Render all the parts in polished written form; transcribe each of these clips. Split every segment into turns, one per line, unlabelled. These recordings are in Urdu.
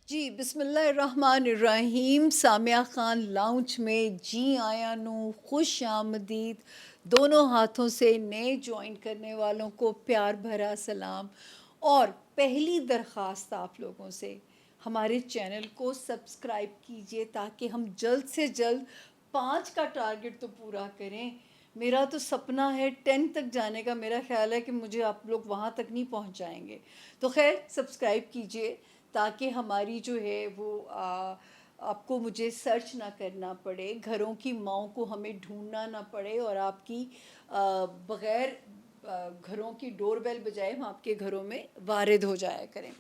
جی بسم اللہ الرحمن الرحیم. سامعہ خان لاؤنج میں جی آیا نو خوش آمدید. دونوں ہاتھوں سے نئے جوائن کرنے والوں کو پیار بھرا سلام. اور پہلی درخواست آپ لوگوں سے ہمارے چینل کو سبسکرائب کیجئے تاکہ ہم جلد سے جلد 5 کا ٹارگٹ تو پورا کریں. میرا تو سپنا ہے 10 تک جانے کا. میرا خیال ہے کہ مجھے آپ لوگ وہاں تک نہیں پہنچ جائیں گے. تو خیر سبسکرائب کیجئے تاکہ ہماری جو ہے وہ آپ کو مجھے سرچ نہ کرنا پڑے، گھروں کی ماؤں کو ہمیں ڈھونڈنا نہ پڑے، اور آپ کی بغیر گھروں کی ڈور بیل بجائے ہم آپ کے گھروں میں وارد ہو جایا کریں.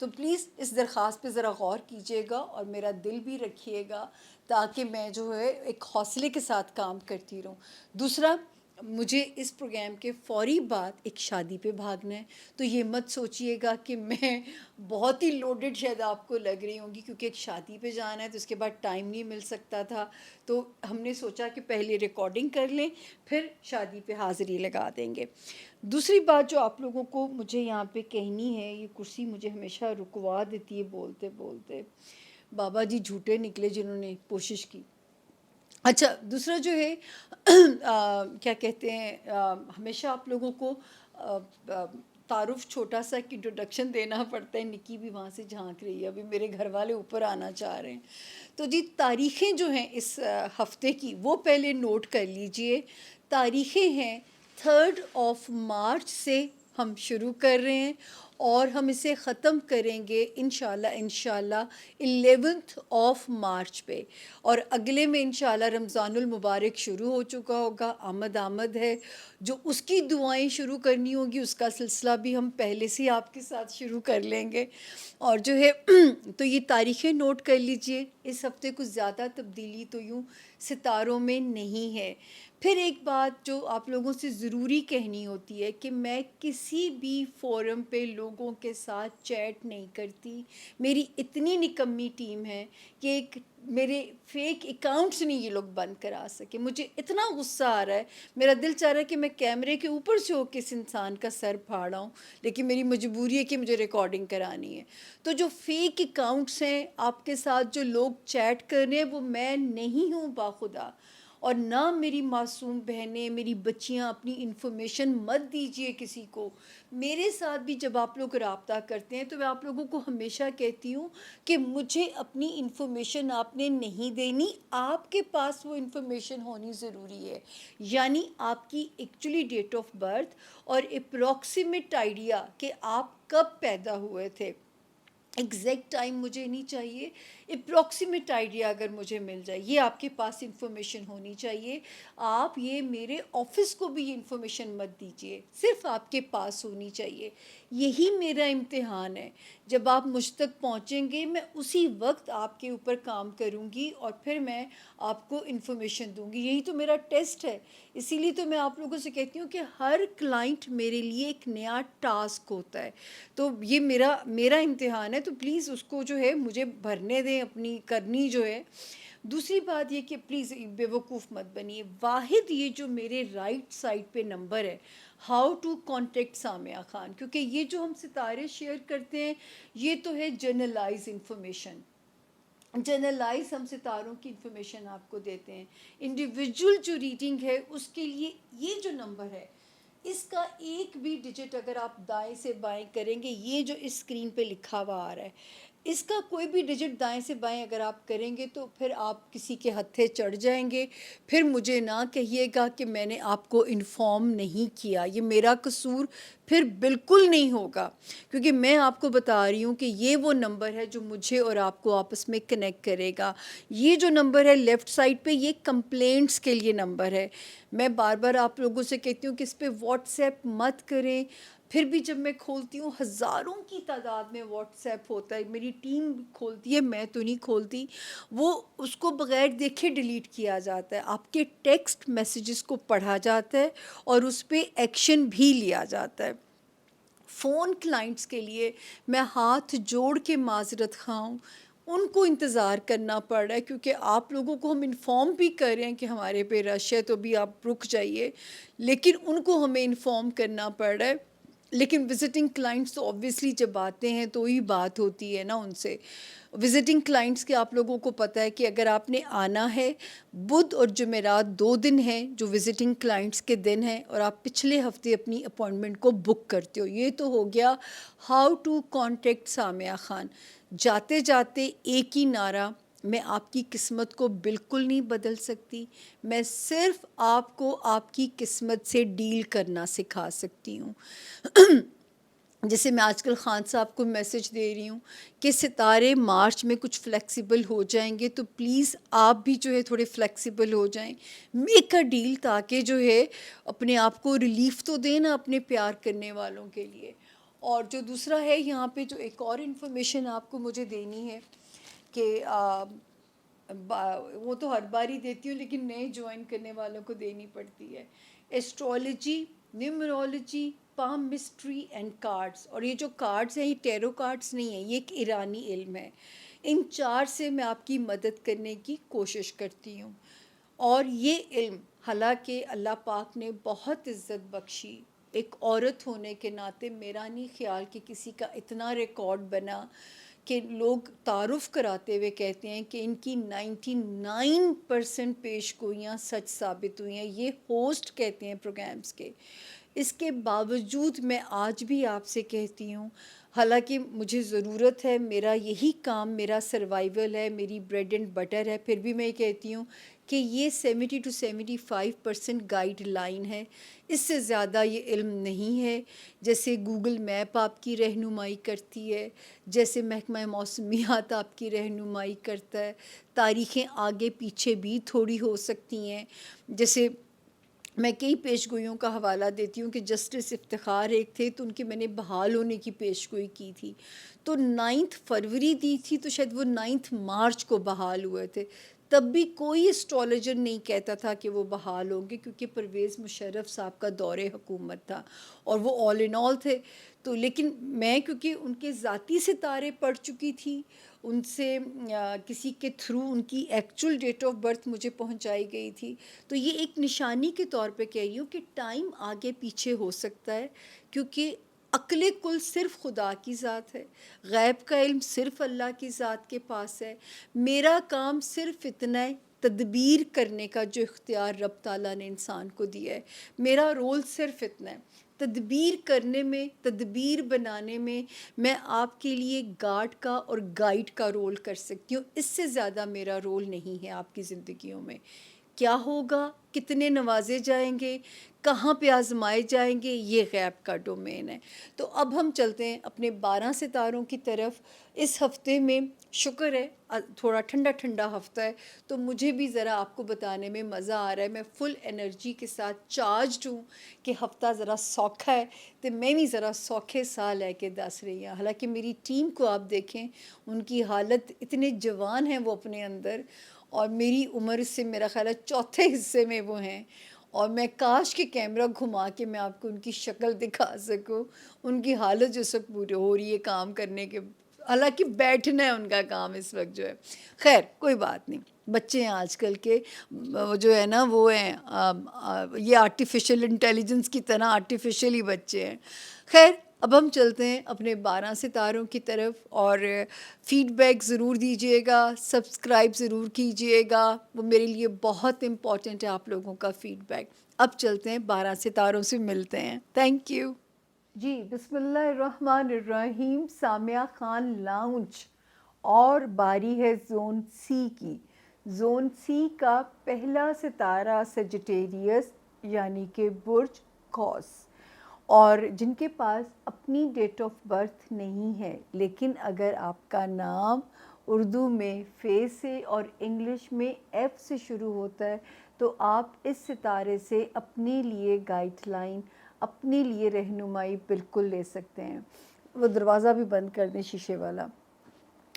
تو پلیز اس درخواست پہ ذرا غور کیجیے گا اور میرا دل بھی رکھیے گا تاکہ میں جو ہے ایک حوصلے کے ساتھ کام کرتی رہوں. دوسرا، مجھے اس پروگرام کے فوری بعد ایک شادی پہ بھاگنا ہے. تو یہ مت سوچئے گا کہ میں بہت ہی لوڈڈ شاید آپ کو لگ رہی ہوں گی، کیونکہ ایک شادی پہ جانا ہے تو اس کے بعد ٹائم نہیں مل سکتا تھا. تو ہم نے سوچا کہ پہلے ریکارڈنگ کر لیں پھر شادی پہ حاضری لگا دیں گے. دوسری بات جو آپ لوگوں کو مجھے یہاں پہ کہنی ہے، یہ کرسی مجھے ہمیشہ رکوا دیتی ہے بولتے بولتے. بابا جی جھوٹے نکلے جنہوں نے کوشش کی. اچھا، دوسرا جو ہے کیا کہتے ہیں، ہمیشہ آپ لوگوں کو تعارف چھوٹا سا ایک انٹروڈکشن دینا پڑتا ہے. نکی بھی وہاں سے جھانک رہی ہے، ابھی میرے گھر والے اوپر آنا چاہ رہے ہیں. تو جی تاریخیں جو ہیں اس ہفتے کی وہ پہلے نوٹ کر لیجئے. تاریخیں ہیں 3 مارچ سے ہم شروع کر رہے ہیں اور ہم اسے ختم کریں گے انشاءاللہ 11 مارچ پہ. اور اگلے میں انشاءاللہ رمضان المبارک شروع ہو چکا ہوگا، آمد ہے. جو اس کی دعائیں شروع کرنی ہوگی اس کا سلسلہ بھی ہم پہلے سے آپ کے ساتھ شروع کر لیں گے. اور جو ہے تو یہ تاریخیں نوٹ کر لیجئے. اس ہفتے کچھ زیادہ تبدیلی تو یوں ستاروں میں نہیں ہے. پھر ایک بات جو آپ لوگوں سے ضروری کہنی ہوتی ہے کہ میں کسی بھی فورم پہ لوگوں کے ساتھ چیٹ نہیں کرتی. میری اتنی نکمی ٹیم ہے کہ ایک میرے فیک اکاؤنٹس نہیں یہ لوگ بند کرا سکے. مجھے اتنا غصہ آ رہا ہے، میرا دل چاہ رہا ہے کہ میں کیمرے کے اوپر سے ہو کے اس انسان کا سر پھاڑاؤں، لیکن میری مجبوری ہے کہ مجھے ریکارڈنگ کرانی ہے. تو جو فیک اکاؤنٹس ہیں آپ کے ساتھ جو لوگ چیٹ کر رہے ہیں وہ میں نہیں ہوں باخدا. اور نہ میری معصوم بہنیں، میری بچیاں اپنی انفارمیشن مت دیجیے کسی کو. میرے ساتھ بھی جب آپ لوگ رابطہ کرتے ہیں تو میں آپ لوگوں کو ہمیشہ کہتی ہوں کہ مجھے اپنی انفارمیشن آپ نے نہیں دینی. آپ کے پاس وہ انفارمیشن ہونی ضروری ہے، یعنی آپ کی ایکچولی ڈیٹ آف برتھ اور اپروکسیمیٹ آئیڈیا کہ آپ کب پیدا ہوئے تھے. ایگزیکٹ ٹائم مجھے نہیں چاہیے، اپروکسیمیٹ آئیڈیا اگر مجھے مل جائے یہ آپ کے پاس انفارمیشن ہونی چاہیے. آپ یہ میرے آفس کو بھی یہ انفارمیشن مت دیجیے، صرف آپ کے پاس ہونی چاہیے. یہی میرا امتحان ہے. جب آپ مجھ تک پہنچیں گے میں اسی وقت آپ کے اوپر کام کروں گی اور پھر میں آپ کو انفارمیشن دوں گی. یہی تو میرا ٹیسٹ ہے. اسی لیے تو میں آپ لوگوں سے کہتی ہوں کہ ہر کلائنٹ میرے لیے ایک نیا ٹاسک ہوتا ہے. تو یہ میرا امتحان ہے، تو پلیز اس کو جو ہے مجھے بھرنے دیں، اپنی کرنی جو ہے. دوسری بات یہ کہ پلیز بے وقوف مت بنیے. واحد یہ جو میرے رائٹ سائڈ پہ نمبر ہے، how to contact Samia Khan, کیونکہ یہ جو ہم ستارے شیئر کرتے ہیں یہ تو ہے جنرلائز انفارمیشن. جنرلائز ہم ستاروں کی انفارمیشن آپ کو دیتے ہیں. انڈیویجول جو ریڈنگ ہے اس کے لیے یہ جو نمبر ہے اس کا ایک بھی ڈیجٹ اگر آپ دائیں سے بائیں کریں گے، یہ جو اس اسکرین پہ لکھا ہوا آ رہا ہے اس کا کوئی بھی ڈیجٹ دائیں سے بائیں اگر آپ کریں گے تو پھر آپ کسی کے ہتھے چڑھ جائیں گے. پھر مجھے نہ کہیے گا کہ میں نے آپ کو انفارم نہیں کیا. یہ میرا قصور پھر بالکل نہیں ہوگا، کیونکہ میں آپ کو بتا رہی ہوں کہ یہ وہ نمبر ہے جو مجھے اور آپ کو آپس میں کنیکٹ کرے گا. یہ جو نمبر ہے لیفٹ سائڈ پہ یہ کمپلینٹس کے لیے نمبر ہے. میں بار بار آپ لوگوں سے کہتی ہوں کہ اس پہ واٹس ایپ مت کریں. پھر بھی جب میں کھولتی ہوں ہزاروں کی تعداد میں واٹس ایپ ہوتا ہے، میری ٹیم کھولتی ہے، میں تو نہیں کھولتی. وہ اس کو بغیر دیکھے ڈیلیٹ کیا جاتا ہے. آپ کے ٹیکسٹ میسیجز کو پڑھا جاتا ہے اور اس پہ ایکشن بھی لیا جاتا ہے. فون کلائنٹس کے لیے میں ہاتھ جوڑ کے معذرت خواہ ہوں، ان کو انتظار کرنا پڑ رہا ہے کیونکہ آپ لوگوں کو ہم انفارم بھی کر رہے ہیں کہ ہمارے پہ رش ہے تو بھی آپ رک جائیے، لیکن ان کو ہمیں انفارم کرنا پڑ رہا ہے. لیکن وزٹنگ کلائنٹس تو آبویسلی جب آتے ہیں تو ہی بات ہوتی ہے نا ان سے. وزٹنگ کلائنٹس کے آپ لوگوں کو پتہ ہے کہ اگر آپ نے آنا ہے، بدھ اور جمعرات 2 دن ہیں جو وزٹنگ کلائنٹس کے دن ہیں، اور آپ پچھلے ہفتے اپنی اپوائنٹمنٹ کو بک کرتے ہو. یہ تو ہو گیا how to contact Samiya Khan. جاتے جاتے ایک ہی نعرہ، میں آپ کی قسمت کو بالکل نہیں بدل سکتی، میں صرف آپ کو آپ کی قسمت سے ڈیل کرنا سکھا سکتی ہوں. جیسے میں آج کل خان صاحب کو میسج دے رہی ہوں کہ ستارے مارچ میں کچھ فلیکسیبل ہو جائیں گے، تو پلیز آپ بھی جو ہے تھوڑے فلیکسیبل ہو جائیں، میک اے ڈیل، تاکہ جو ہے اپنے آپ کو ریلیف تو دیں نا اپنے پیار کرنے والوں کے لیے. اور جو دوسرا ہے یہاں پہ جو ایک اور انفارمیشن آپ کو مجھے دینی ہے کہ وہ تو ہر بار ہی دیتی ہوں لیکن نئے جوائن کرنے والوں کو دینی پڑتی ہے. Astrology, نیومرولوجی، palm mystery and cards. اور یہ جو کارڈز ہیں یہ ٹیرو کارڈز نہیں ہیں، یہ ایک ایرانی علم ہے. ان 4 سے میں آپ کی مدد کرنے کی کوشش کرتی ہوں. اور یہ علم حالانکہ اللہ پاک نے بہت عزت بخشی، ایک عورت ہونے کے ناطے میرا نہیں خیال کہ کسی کا اتنا ریکارڈ بنا کہ لوگ تعارف کراتے ہوئے کہتے ہیں کہ ان کی 99% پیش گوئیاں سچ ثابت ہوئی ہیں. یہ ہوسٹ کہتے ہیں پروگرامز کے. اس کے باوجود میں آج بھی آپ سے کہتی ہوں، حالانکہ مجھے ضرورت ہے، میرا یہی کام، میرا سروائیول ہے، میری بریڈ اینڈ بٹر ہے، پھر بھی میں کہتی ہوں کہ یہ 70 to 75% گائیڈ لائن ہے. اس سے زیادہ یہ علم نہیں ہے. جیسے گوگل میپ آپ کی رہنمائی کرتی ہے، جیسے محکمہ موسمیات آپ کی رہنمائی کرتا ہے، تاریخیں آگے پیچھے بھی تھوڑی ہو سکتی ہیں. جیسے میں کئی پیش گوئیوں کا حوالہ دیتی ہوں کہ جسٹس افتخار ایک تھے تو ان کے میں نے بحال ہونے کی پیش گوئی کی تھی، تو 9 فروری دی تھی، تو شاید وہ 9 مارچ کو بحال ہوئے تھے. تب بھی کوئی اسٹرالوجر نہیں کہتا تھا کہ وہ بحال ہوں گے، کیونکہ پرویز مشرف صاحب کا دور حکومت تھا اور وہ آل ان آل تھے. تو لیکن میں کیونکہ ان کے ذاتی ستارے پڑھ چکی تھی، ان سے کسی کے تھرو ان کی ایکچول ڈیٹ آف برتھ مجھے پہنچائی گئی تھی، تو یہ ایک نشانی کے طور پہ کہہ رہی ہوں کہ ٹائم آگے پیچھے ہو سکتا ہے، کیونکہ عقل کل صرف خدا کی ذات ہے، غیب کا علم صرف اللہ کی ذات کے پاس ہے. میرا کام صرف اتنا ہے، تدبیر کرنے کا جو اختیار رب تعالیٰ نے انسان کو دیا ہے، میرا رول صرف اتنا ہے. تدبیر کرنے میں، تدبیر بنانے میں آپ کے لیے گارڈ کا اور گائیڈ کا رول کر سکتی ہوں. اس سے زیادہ میرا رول نہیں ہے آپ کی زندگیوں میں. کیا ہوگا، کتنے نوازے جائیں گے، کہاں پہ آزمائے جائیں گے، یہ غیب کا ڈومین ہے. تو اب ہم چلتے ہیں اپنے 12 ستاروں کی طرف. اس ہفتے میں شکر ہے تھوڑا ٹھنڈا ٹھنڈا ہفتہ ہے، تو مجھے بھی ذرا آپ کو بتانے میں مزہ آ رہا ہے. میں فل انرجی کے ساتھ چارجڈ ہوں کہ ہفتہ ذرا سوکھا ہے، تو میں بھی ذرا سوکھے سا لے کے دس رہی ہوں. حالانکہ میری ٹیم کو آپ دیکھیں، ان کی حالت، اتنے جوان ہیں وہ اپنے اندر، اور میری عمر سے میرا خیال ہے چوتھے حصے میں وہ ہیں. اور میں کاش کہ کیمرہ گھما کے میں آپ کو ان کی شکل دکھا سکوں. ان کی حالت جو سب پوری ہو رہی ہے کام کرنے کے، حالانکہ بیٹھنا ہے ان کا کام اس وقت جو ہے. خیر کوئی بات نہیں، بچے ہیں آج کل کے جو ہے نا، وہ ہیں یہ آرٹیفیشل انٹیلیجنس کی طرح آرٹیفیشل ہی بچے ہیں. خیر اب ہم چلتے ہیں اپنے 12 ستاروں کی طرف، اور فیڈ بیک ضرور دیجیے گا، سبسکرائب ضرور کیجیے گا، وہ میرے لیے بہت امپورٹنٹ ہے آپ لوگوں کا فیڈ بیک. اب چلتے ہیں 12 ستاروں سے ملتے ہیں. Thank you. جی بسم اللہ الرحمن الرحیم. سامیہ خان لاؤنج، اور باری ہے زون سی کی. زون سی کا پہلا ستارہ سجیٹیریس یعنی کہ برج قوس، اور جن کے پاس اپنی ڈیٹ آف برتھ نہیں ہے، لیکن اگر آپ کا نام اردو میں فے سے اور انگلش میں ایف سے شروع ہوتا ہے تو آپ اس ستارے سے اپنے لیے گائیڈ لائن، اپنے لیے رہنمائی بالکل لے سکتے ہیں. وہ دروازہ بھی بند کر دیں شیشے والا.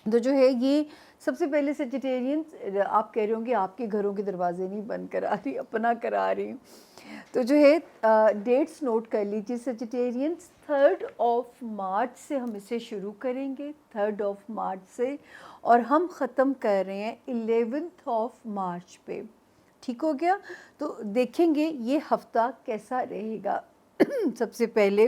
تو جو ہے یہ سب سے پہلے سیجیٹیرینس، آپ کہہ رہے ہوں گے آپ کے گھروں کے دروازے نہیں بند کرا رہی، اپنا کرا رہی ہوں. تو جو ہے ڈیٹس نوٹ کر لیجیے. سیجیٹیرینس 3 مارچ سے ہم اسے شروع کریں گے، 3 مارچ سے، اور ہم ختم کر رہے ہیں 11 مارچ پہ. ٹھیک ہو گیا؟ تو دیکھیں گے یہ ہفتہ کیسا رہے گا. سب سے پہلے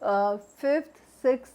5th 6th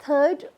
3rd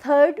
3rd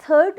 3rd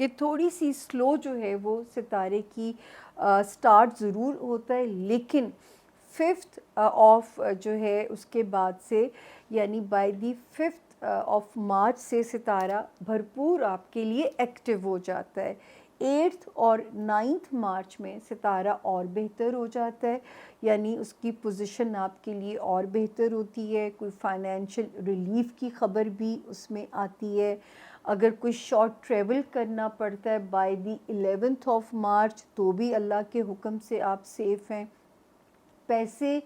کہ تھوڑی سی سلو جو ہے وہ ستارے کی سٹارٹ ضرور ہوتا ہے، لیکن 5th آف جو ہے اس کے بعد سے، یعنی by the 5th of March سے ستارہ بھرپور آپ کے لیے ایکٹیو ہو جاتا ہے. 8 اور 9 مارچ میں ستارہ اور بہتر ہو جاتا ہے، یعنی اس کی پوزیشن آپ کے لیے اور بہتر ہوتی ہے. کوئی فائنینشیل ریلیف کی خبر بھی اس میں آتی ہے. اگر کوئی شارٹ ٹریول کرنا پڑتا ہے بائی دی 11 آف مارچ تو بھی اللہ کے حکم سے آپ سیف ہیں. پیسے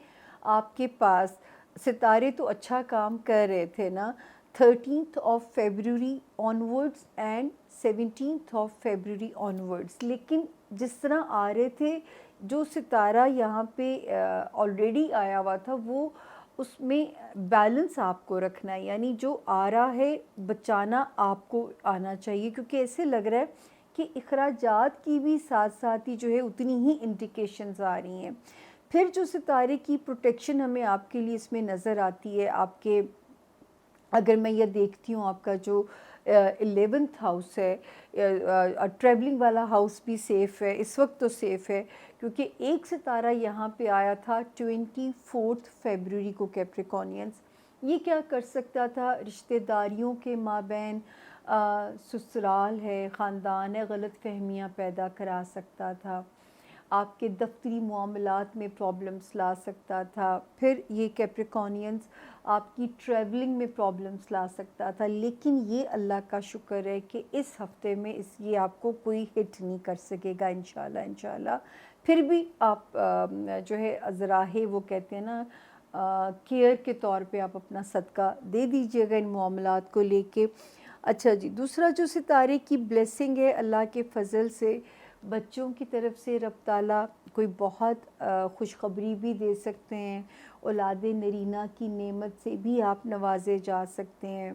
آپ کے پاس، ستارے تو اچھا کام کر رہے تھے نا 13 of February onwards and 17 of February onwards, لیکن جس طرح آ رہے تھے جو ستارہ یہاں پہ آلریڈی آیا ہوا تھا وہ اس میں بیلنس آپ کو رکھنا ہے، یعنی جو آ رہا ہے بچانا آپ کو آنا چاہیے، کیونکہ ایسے لگ رہا ہے کہ اخراجات کی بھی ساتھ ساتھ ہی جو ہے اتنی ہی انڈیکیشنز آ رہی ہیں. پھر جو ستارے کی پروٹیکشن ہمیں آپ کے لیے اس میں نظر آتی ہے، آپ کے اگر میں یہ دیکھتی ہوں آپ کا جو 11th ہاؤس ہے، ٹریولنگ والا ہاؤس بھی سیف ہے اس وقت، تو سیف ہے کیونکہ ایک ستارہ یہاں پہ آیا تھا 24 فیبروری کو کیپریکونینس. یہ کیا کر سکتا تھا؟ رشتہ داریوں کے مابین سسرال ہے، خاندان ہے، غلط فہمیاں پیدا کرا سکتا تھا، آپ کے دفتری معاملات میں پرابلمس لا سکتا تھا. پھر یہ کیپریکونینس آپ کی ٹریولنگ میں پرابلمس لا سکتا تھا، لیکن یہ اللہ کا شکر ہے کہ اس ہفتے میں یہ آپ کو کوئی ہٹ نہیں کر سکے گا انشاءاللہ. پھر بھی آپ جو ہے ذراہ وہ کہتے ہیں نا کیئر کے طور پہ آپ اپنا صدقہ دے دیجئے گا ان معاملات کو لے کے. اچھا جی، دوسرا جو ستارے کی بلیسنگ ہے اللہ کے فضل سے بچوں کی طرف سے رب تعالیٰ کوئی بہت خوشخبری بھی دے سکتے ہیں. اولاد نرینہ کی نعمت سے بھی آپ نوازے جا سکتے ہیں،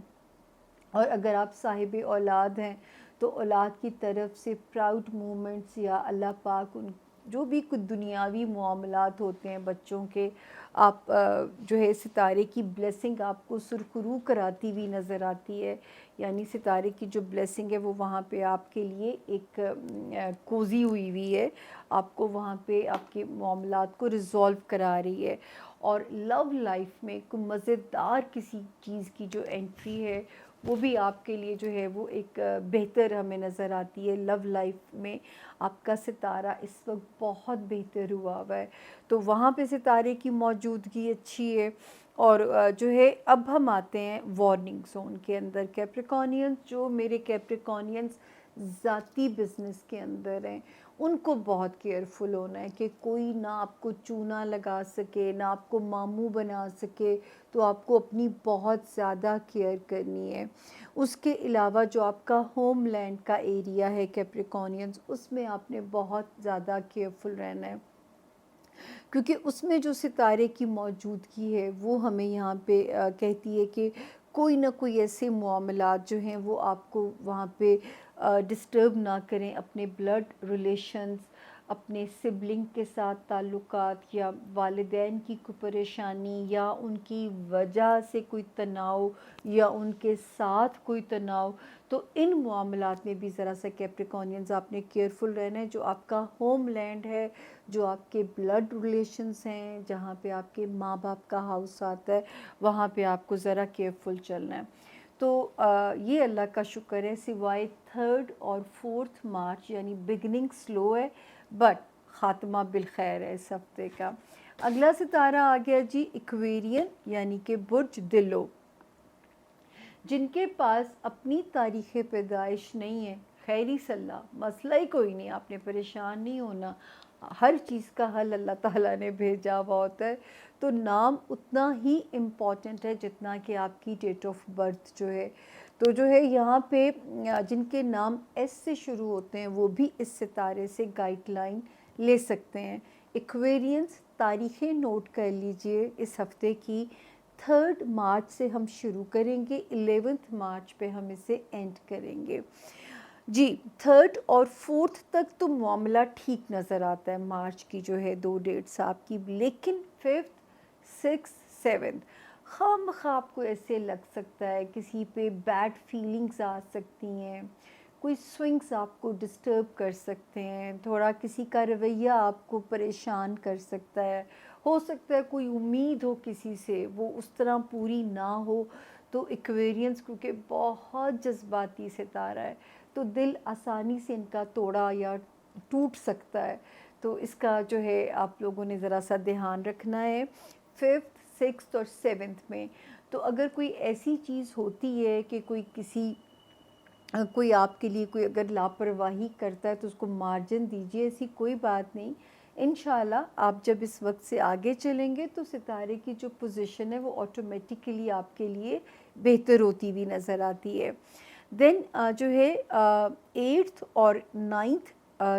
اور اگر آپ صاحب اولاد ہیں تو اولاد کی طرف سے پراؤڈ مومنٹس یا اللہ پاک ان جو بھی کچھ دنیاوی معاملات ہوتے ہیں بچوں کے، آپ جو ہے ستارے کی بلیسنگ آپ کو سرخرو کراتی ہوئی نظر آتی ہے. یعنی ستارے کی جو بلیسنگ ہے وہ وہاں پہ آپ کے لیے ایک کوزی ہوئی ہے، آپ کو وہاں پہ آپ کے معاملات کو ریزولو کرا رہی ہے. اور لو لائف میں کوئی مزیدار کسی چیز کی جو انٹری ہے وہ بھی آپ کے لیے جو ہے وہ ایک بہتر ہمیں نظر آتی ہے. لو لائف میں آپ کا ستارہ اس وقت بہت بہتر ہوا ہے، تو وہاں پہ ستارے کی موجودگی اچھی ہے. اور جو ہے اب ہم آتے ہیں وارننگ زون کے اندر. کیپریکونینس جو میرے کیپریکونینس ذاتی بزنس کے اندر ہیں ان کو بہت کیئرفل ہونا ہے کہ کوئی نہ آپ کو چونا لگا سکے، نہ آپ کو ماموں بنا سکے، تو آپ کو اپنی بہت زیادہ کیئر کرنی ہے. اس کے علاوہ جو آپ کا ہوم لینڈ کا ایریا ہے کیپریکونینس، اس میں آپ نے بہت زیادہ کیئرفل رہنا ہے، کیونکہ اس میں جو ستارے کی موجودگی ہے وہ ہمیں یہاں پہ کہتی ہے کہ کوئی نہ کوئی ایسے معاملات جو ہیں وہ آپ کو وہاں پہ ڈسٹرب نہ کریں. اپنے بلڈ ریلیشنز، اپنے سبلنگ کے ساتھ تعلقات، یا والدین کی کوئی پریشانی، یا ان کی وجہ سے کوئی تناؤ، یا ان کے ساتھ کوئی تناؤ، تو ان معاملات میں بھی ذرا سا کیپریکونینس آپ نے کیئرفل رہنا ہے. جو آپ کا ہوم لینڈ ہے، جو آپ کے بلڈ ریلیشنز ہیں، جہاں پہ آپ کے ماں باپ کا ہاؤس آتا ہے، وہاں پہ آپ کو ذرا کیئرفل چلنا ہے. تو یہ اللہ کا شکر ہے، سوائے 3 اور 4 مارچ یعنی بگننگ سلو ہے بٹ خاتمہ بالخیر ہے اس ہفتے کا. اگلا ستارہ آ گیا جی ایکویرین، یعنی کہ برج دلو. جن کے پاس اپنی تاریخ پیدائش نہیں ہے، خیری صلاح، مسئلہ ہی کوئی نہیں، آپ نے پریشان نہیں ہونا، ہر چیز کا حل اللہ تعالیٰ نے بھیجا ہوا ہوتا ہے. تو نام اتنا ہی امپورٹنٹ ہے جتنا کہ آپ کی ڈیٹ آف برتھ جو ہے. تو جو ہے یہاں پہ جن کے نام ایس سے شروع ہوتے ہیں وہ بھی اس ستارے سے گائیڈ لائن لے سکتے ہیں. ایکویرینس تاریخیں نوٹ کر لیجئے، اس ہفتے کی 3 مارچ سے ہم شروع کریں گے، 11 مارچ پہ ہم اسے اینڈ کریں گے جی. 3 اور 4 تک تو معاملہ ٹھیک نظر آتا ہے، مارچ کی جو ہے 2 ڈیٹس آپ کی، لیکن 5th 6th 7th خواہ آپ کو ایسے لگ سکتا ہے، کسی پہ بیڈ فیلنگز آ سکتی ہیں، کوئی سوئنگس آپ کو ڈسٹرب کر سکتے ہیں، تھوڑا کسی کا رویہ آپ کو پریشان کر سکتا ہے، ہو سکتا ہے کوئی امید ہو کسی سے وہ اس طرح پوری نہ ہو. تو ایکویرینس کیونکہ بہت جذباتی ستارہ ہے تو دل آسانی سے ان کا توڑا یا ٹوٹ سکتا ہے. تو اس کا جو ہے آپ لوگوں نے ذرا سا دھیان رکھنا ہے 5th 6th اور 7th میں. تو اگر کوئی ایسی چیز ہوتی ہے کہ کوئی آپ کے لیے کوئی اگر لاپرواہی کرتا ہے تو اس کو مارجن دیجیے، ایسی کوئی بات نہیں. انشاءاللہ آپ جب اس وقت سے آگے چلیں گے تو ستارے کی جو پوزیشن ہے وہ آٹومیٹیکلی آپ کے لیے بہتر ہوتی ہوئی نظر آتی ہے. دین جو ہے 8th اور 9th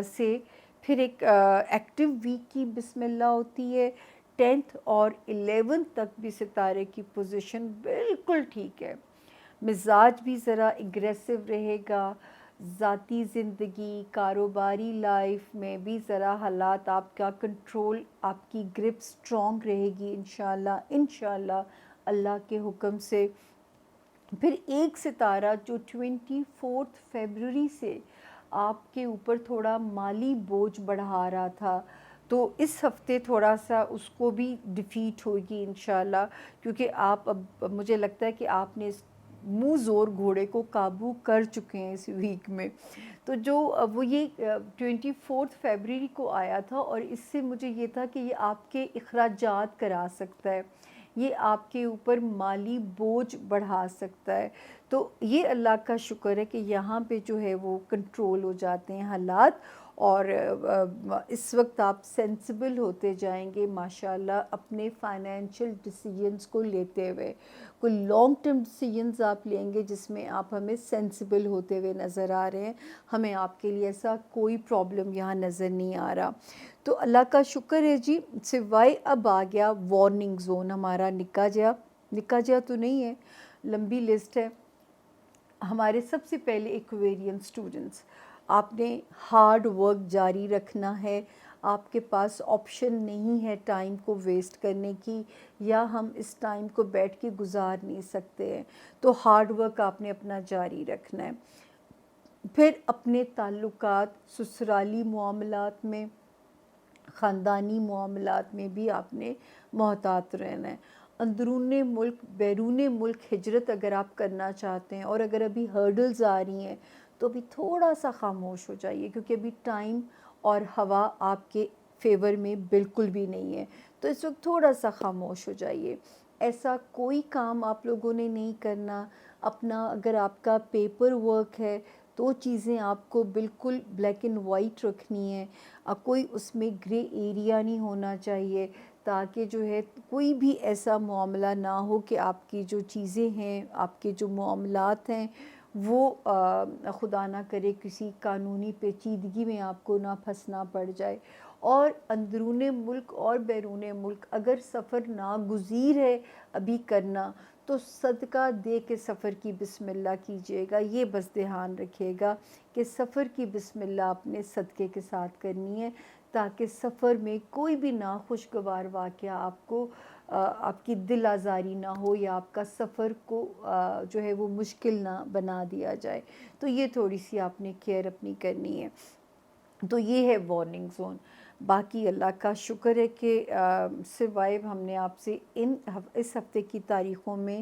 سے پھر ایک ایکٹیو ویک کی بسم اللہ ہوتی ہے. 10th اور 11th تک بھی ستارے کی پوزیشن بالکل ٹھیک ہے. مزاج بھی ذرا اگریسو رہے گا، ذاتی زندگی کاروباری لائف میں بھی ذرا حالات آپ کا کنٹرول، آپ کی گرپ سٹرونگ رہے گی انشاءاللہ اللہ کے حکم سے. پھر ایک ستارہ جو 24 فیبروری سے آپ کے اوپر تھوڑا مالی بوجھ بڑھا رہا تھا، تو اس ہفتے تھوڑا سا اس کو بھی ڈیفیٹ ہوگی انشاءاللہ، کیونکہ آپ اب مجھے لگتا ہے کہ آپ نے منہ زور گھوڑے کو قابو کر چکے ہیں اس ویک میں. تو جو وہ یہ 24 فیبروری کو آیا تھا اور اس سے مجھے یہ تھا کہ یہ آپ کے اخراجات کرا سکتا ہے، یہ آپ کے اوپر مالی بوجھ بڑھا سکتا ہے. تو یہ اللہ کا شکر ہے کہ یہاں پہ جو ہے وہ کنٹرول ہو جاتے ہیں حالات، اور اس وقت آپ سینسیبل ہوتے جائیں گے ماشاءاللہ اپنے فائنینشیل ڈیسیجنز کو لیتے ہوئے. کوئی لانگ ٹرم ڈیسیجنز آپ لیں گے جس میں آپ ہمیں سینسیبل ہوتے ہوئے نظر آ رہے ہیں، ہمیں آپ کے لیے ایسا کوئی پرابلم یہاں نظر نہیں آ رہا. تو اللہ کا شکر ہے جی. سوائے اب آ گیا وارننگ زون ہمارا نکا جا تو نہیں ہے، لمبی لسٹ ہے. ہمارے سب سے پہلے ایکویرین اسٹوڈنٹس، آپ نے ہارڈ ورک جاری رکھنا ہے. آپ کے پاس آپشن نہیں ہے ٹائم کو ویسٹ کرنے کی، یا ہم اس ٹائم کو بیٹھ کے گزار نہیں سکتے ہیں. تو ہارڈ ورک آپ نے اپنا جاری رکھنا ہے. پھر اپنے تعلقات، سسرالی معاملات میں، خاندانی معاملات میں بھی آپ نے محتاط رہنا ہے. اندرون ملک بیرون ملک ہجرت اگر آپ کرنا چاہتے ہیں اور اگر ابھی ہرڈلز آ رہی ہیں تو ابھی تھوڑا سا خاموش ہو جائیے، کیونکہ ابھی ٹائم اور ہوا آپ کے فیور میں بالکل بھی نہیں ہے. تو اس وقت تھوڑا سا خاموش ہو جائیے. ایسا کوئی کام آپ لوگوں نے نہیں کرنا. اپنا اگر آپ کا پیپر ورک ہے تو چیزیں آپ کو بالکل بلیک اینڈ وائٹ رکھنی ہے، کوئی اس میں گرے ایریا نہیں ہونا چاہیے، تاکہ جو ہے کوئی بھی ایسا معاملہ نہ ہو کہ آپ کی جو چیزیں ہیں، آپ کے جو معاملات ہیں وہ خدا نہ کرے کسی قانونی پیچیدگی میں آپ کو نہ پھنسنا پڑ جائے. اور اندرون ملک اور بیرون ملک اگر سفر ناگزیر ہے ابھی کرنا تو صدقہ دے کے سفر کی بسم اللہ کیجیے گا. یہ بس دھیان رکھیے گا کہ سفر کی بسم اللہ اپنے صدقے کے ساتھ کرنی ہے، تاکہ سفر میں کوئی بھی ناخوشگوار واقعہ آپ کی دل آزاری نہ ہو، یا آپ کا سفر کو جو ہے وہ مشکل نہ بنا دیا جائے. تو یہ تھوڑی سی آپ نے کیئر اپنی کرنی ہے. تو یہ ہے وارننگ زون. باقی اللہ کا شکر ہے کہ سروائیو ہم نے آپ سے اس ہفتے کی تاریخوں میں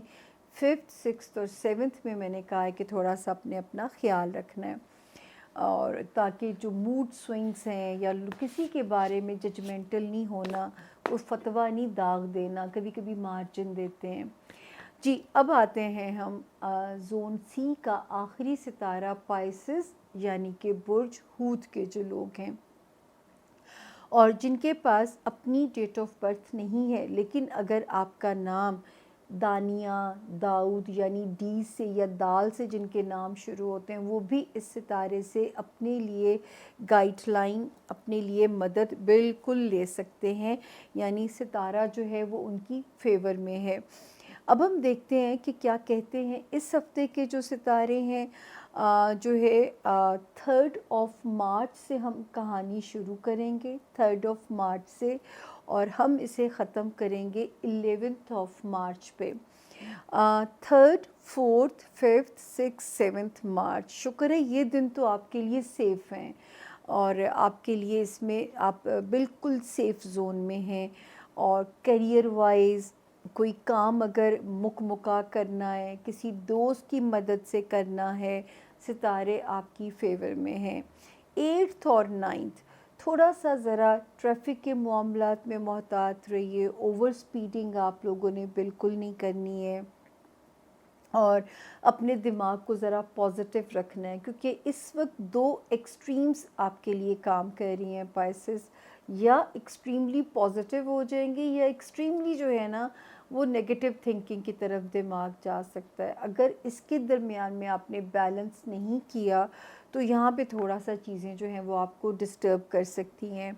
5th 6th اور 7th میں میں نے کہا ہے کہ تھوڑا سا اپنا خیال رکھنا ہے، اور تاکہ جو موڈ سوئنگز ہیں یا کسی کے بارے میں ججمنٹل نہیں ہونا، وہ فتویٰ نہیں داغ دینا، کبھی کبھی مارجن دیتے ہیں. جی اب آتے ہیں ہم زون سی کا آخری ستارہ پائسس، یعنی کہ برج حوت کے جو لوگ ہیں اور جن کے پاس اپنی ڈیٹ آف برتھ نہیں ہے، لیکن اگر آپ کا نام دانیہ، داؤد یعنی ڈی سے یا دال سے جن کے نام شروع ہوتے ہیں، وہ بھی اس ستارے سے اپنے لیے گائیڈ لائن، اپنے لیے مدد بالکل لے سکتے ہیں. یعنی ستارہ جو ہے وہ ان کی فیور میں ہے. اب ہم دیکھتے ہیں کہ کیا کہتے ہیں اس ہفتے کے جو ستارے ہیں. جو ہے 3rd آف مارچ سے ہم کہانی شروع کریں گے، 3rd آف مارچ سے، اور ہم اسے ختم کریں گے 11th آف مارچ پہ. 3rd 4th 5th 6th 7th March, شکر ہے یہ دن تو آپ کے لیے سیف ہیں، اور آپ کے لیے اس میں آپ بالکل سیف زون میں ہیں، اور کیریئر وائز کوئی کام اگر مکا کرنا ہے، کسی دوست کی مدد سے کرنا ہے، ستارے آپ کی فیور میں ہیں۔ 8th اور 9th تھوڑا سا ذرا ٹریفک کے معاملات میں محتاط رہیے، اوور سپیڈنگ آپ لوگوں نے بالکل نہیں کرنی ہے، اور اپنے دماغ کو ذرا پازیٹیو رکھنا ہے، کیونکہ اس وقت دو ایکسٹریمز آپ کے لیے کام کر رہی ہیں پائسس، یا ایکسٹریملی پازیٹیو ہو جائیں گے، یا ایکسٹریملی جو ہے نا وہ نیگیٹو تھنکنگ کی طرف دماغ جا سکتا ہے۔ اگر اس کے درمیان میں آپ نے بیلنس نہیں کیا تو یہاں پہ تھوڑا سا چیزیں جو ہیں وہ آپ کو ڈسٹرب کر سکتی ہیں۔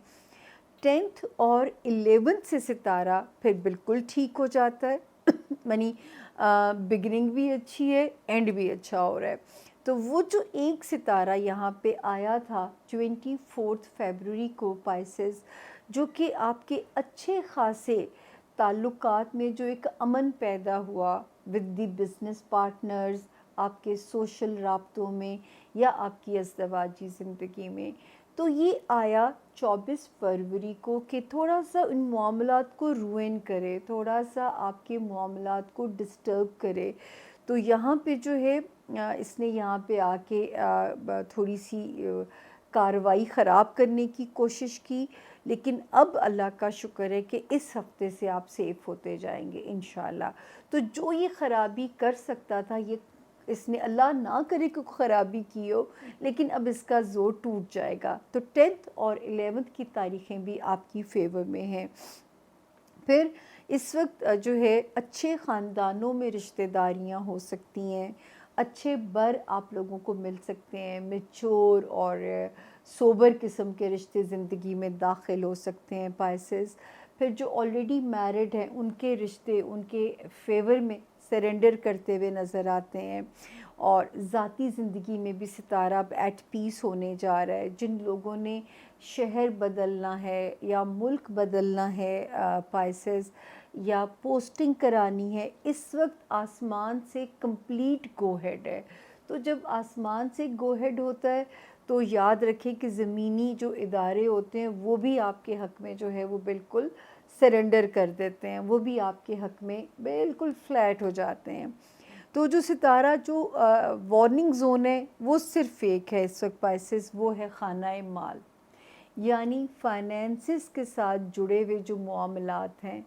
10th اور 11th سے ستارہ پھر بالکل ٹھیک ہو جاتا ہے، یعنی بگننگ بھی اچھی ہے، اینڈ بھی اچھا ہو رہا ہے۔ تو وہ جو ایک ستارہ یہاں پہ آیا تھا 24 فیبروری کو پائسز، جو کہ آپ کے اچھے خاصے تعلقات میں جو ایک امن پیدا ہوا ود دی بزنس پارٹنرز، آپ کے سوشل رابطوں میں یا آپ کی ازدواجی زندگی میں، تو یہ آیا 24 فروری کو کہ تھوڑا سا ان معاملات کو روئن کرے، تھوڑا سا آپ کے معاملات کو ڈسٹرب کرے۔ تو یہاں پہ جو ہے اس نے یہاں پہ آ کے تھوڑی سی کارروائی خراب کرنے کی کوشش کی، لیکن اب اللہ کا شکر ہے کہ اس ہفتے سے آپ سیف ہوتے جائیں گے انشاءاللہ۔ تو جو یہ خرابی کر سکتا تھا، یہ اس نے اللہ نہ کرے کہ خرابی کی ہو، لیکن اب اس کا زور ٹوٹ جائے گا۔ تو 10th اور 11th کی تاریخیں بھی آپ کی فیور میں ہیں۔ پھر اس وقت جو ہے اچھے خاندانوں میں رشتہ داریاں ہو سکتی ہیں، اچھے بر آپ لوگوں کو مل سکتے ہیں، میچور اور سوبر قسم کے رشتے زندگی میں داخل ہو سکتے ہیں پائسز۔ پھر جو آلریڈی میرڈ ہیں ان کے رشتے ان کے فیور میں سرنڈر کرتے ہوئے نظر آتے ہیں، اور ذاتی زندگی میں بھی ستارہ اب ایٹ پیس ہونے جا رہا ہے۔ جن لوگوں نے شہر بدلنا ہے یا ملک بدلنا ہے پائسز، یا پوسٹنگ کرانی ہے، اس وقت آسمان سے کمپلیٹ گو ہیڈ ہے۔ تو جب آسمان سے گو ہیڈ ہوتا ہے تو یاد رکھیں کہ زمینی جو ادارے ہوتے ہیں وہ بھی آپ کے حق میں جو ہے وہ بالکل سرنڈر کر دیتے ہیں، وہ بھی آپ کے حق میں بالکل فلیٹ ہو جاتے ہیں۔ تو جو ستارہ جو وارننگ زون ہے وہ صرف ایک ہے اس وقت پائسز، وہ ہے خانہ مال، یعنی فائنینسز کے ساتھ جڑے ہوئے جو معاملات ہیں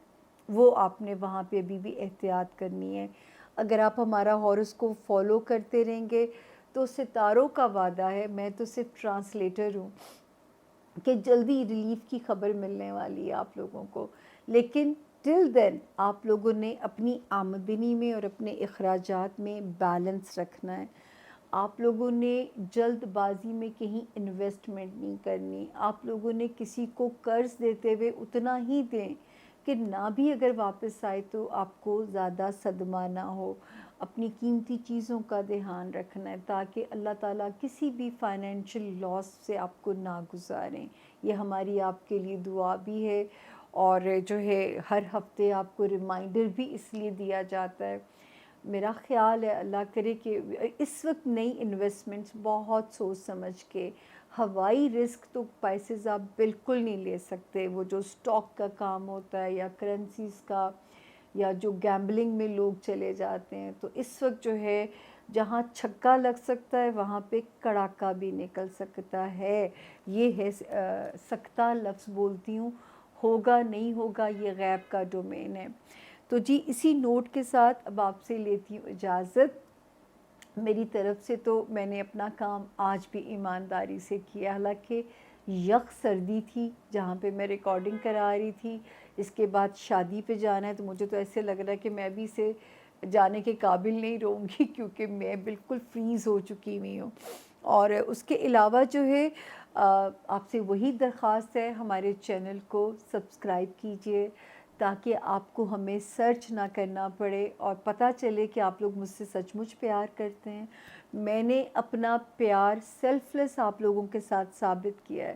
وہ آپ نے وہاں پہ ابھی بھی احتیاط کرنی ہے۔ اگر آپ ہمارا ہاروسکوپ فالو کرتے رہیں گے تو ستاروں کا وعدہ ہے، میں تو صرف ٹرانسلیٹر ہوں، کہ جلدی ریلیف کی خبر ملنے والی ہے آپ لوگوں کو، لیکن ٹل دین آپ لوگوں نے اپنی آمدنی میں اور اپنے اخراجات میں بیلنس رکھنا ہے۔ آپ لوگوں نے جلد بازی میں کہیں انویسٹمنٹ نہیں کرنی، آپ لوگوں نے کسی کو قرض دیتے ہوئے اتنا ہی دیں کہ نہ بھی اگر واپس آئے تو آپ کو زیادہ صدمہ نہ ہو۔ اپنی قیمتی چیزوں کا دھیان رکھنا ہے تاکہ اللہ تعالیٰ کسی بھی فائنینشیل لاس سے آپ کو نہ گزاریں۔ یہ ہماری آپ کے لیے دعا بھی ہے، اور جو ہے ہر ہفتے آپ کو ریمائنڈر بھی اس لیے دیا جاتا ہے۔ میرا خیال ہے اللہ کرے کہ اس وقت نئی انویسٹمنٹس بہت سوچ سمجھ کے، ہوائی رسک تو پائسز آپ بالکل نہیں لے سکتے، وہ جو سٹاک کا کام ہوتا ہے یا کرنسیز کا، یا جو گیمبلنگ میں لوگ چلے جاتے ہیں۔ تو اس وقت جو ہے جہاں چھکا لگ سکتا ہے وہاں پہ کڑاکا بھی نکل سکتا ہے، یہ ہے سکتہ لفظ بولتی ہوں، ہوگا نہیں ہوگا یہ غیب کا ڈومین ہے۔ تو جی اسی نوٹ کے ساتھ اب آپ سے لیتی ہوں اجازت۔ میری طرف سے تو میں نے اپنا کام آج بھی ایمانداری سے کیا، حالانکہ یک سردی تھی جہاں پہ میں ریکارڈنگ کرا رہی تھی، اس کے بعد شادی پہ جانا ہے، تو مجھے تو ایسے لگ رہا ہے کہ میں بھی اسے جانے کے قابل نہیں رہوں گی، کیونکہ میں بالکل فریز ہو چکی ہوئی ہوں۔ اور اس کے علاوہ جو ہے آپ سے وہی درخواست ہے، ہمارے چینل کو سبسکرائب کیجئے تاکہ آپ کو ہمیں سرچ نہ کرنا پڑے اور پتہ چلے کہ آپ لوگ مجھ سے سچ مچ پیار کرتے ہیں۔ میں نے اپنا پیار سیلف لیس آپ لوگوں کے ساتھ ثابت کیا ہے،